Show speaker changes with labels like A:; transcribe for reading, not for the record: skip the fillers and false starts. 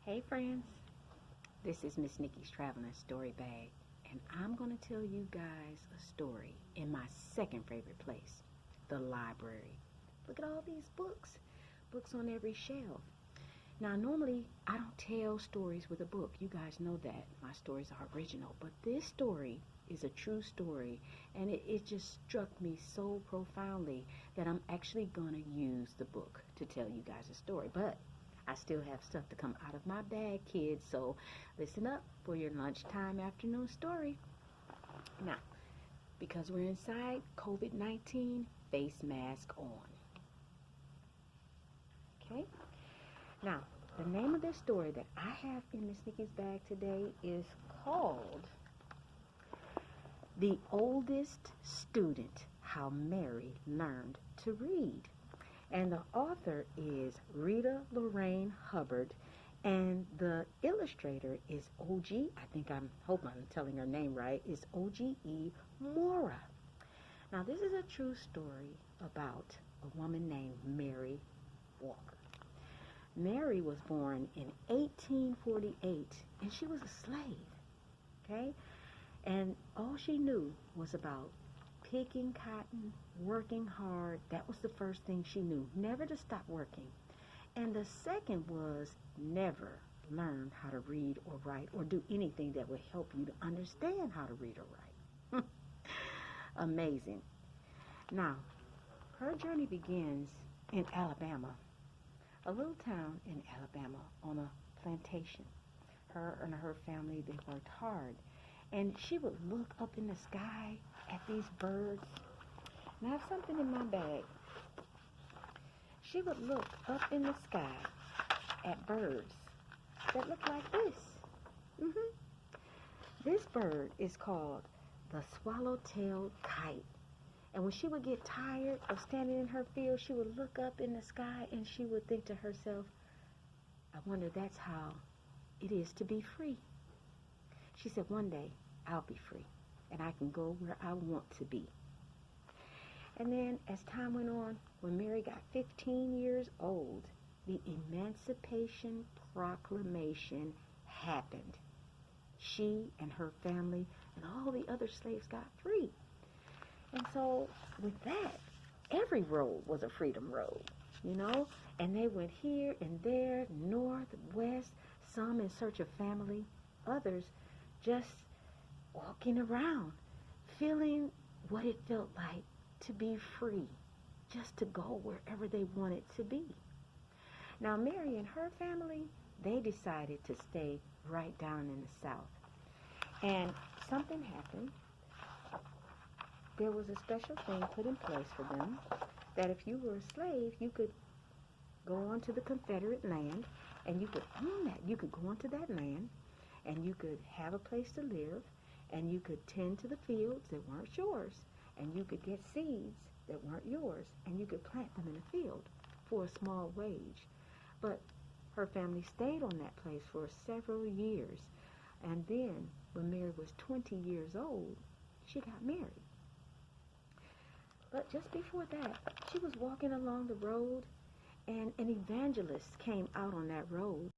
A: Hey friends, this is Miss Nikki's Traveling Story Bag, and I'm going to tell you guys a story in my second favorite place, the library. Look at all these books on every shelf. Now normally I don't tell stories with a book, you guys know that. My stories are original, but this story is a true story, and it just struck me so profoundly that I'm actually going to use the book to tell you guys a story. But I still have stuff to come out of my bag, kids, so listen up for your lunchtime afternoon story. Now, because we're inside, COVID-19, face mask on. Okay? Now, the name of this story that I have in Miss Nikki's bag today is called The Oldest Student, How Mary Learned to Read. And the author is Rita Lorraine Hubbard, and the illustrator is hope I'm telling her name right, is O.G.E. Mora. Now this is a true story about a woman named Mary Walker. Mary was born in 1848, and she was a slave, okay? And all she knew was about picking cotton, working hard. That was the first thing she knew, never to stop working. And the second was never learn how to read or write or do anything that would help you to understand how to read or write. Amazing. Now, her journey begins in Alabama, a little town in Alabama on a plantation. Her and her family, they worked hard. And she would look up in the sky at these birds. And I have something in my bag. She would look up in the sky at birds that look like this. This bird is called the swallow-tailed kite. And when she would get tired of standing in her field, she would look up in the sky and she would think to herself, I wonder that's how it is to be free. She said, one day I'll be free and I can go where I want to be. And then as time went on, when Mary got 15 years old, the Emancipation Proclamation happened. She and her family and all the other slaves got free. And so with that, every road was a freedom road, and they went here and there, north, west, some in search of family, others just walking around, feeling what it felt like to be free, just to go wherever they wanted to be. Now, Mary and her family, they decided to stay right down in the South. And something happened. There was a special thing put in place for them that if you were a slave, you could go onto the Confederate land and you could own that. You could go onto that land and you could have a place to live, and you could tend to the fields that weren't yours, and you could get seeds that weren't yours, and you could plant them in a field for a small wage. But her family stayed on that place for several years, and then when Mary was 20 years old, she got married. But just before that, she was walking along the road, and an evangelist came out on that road.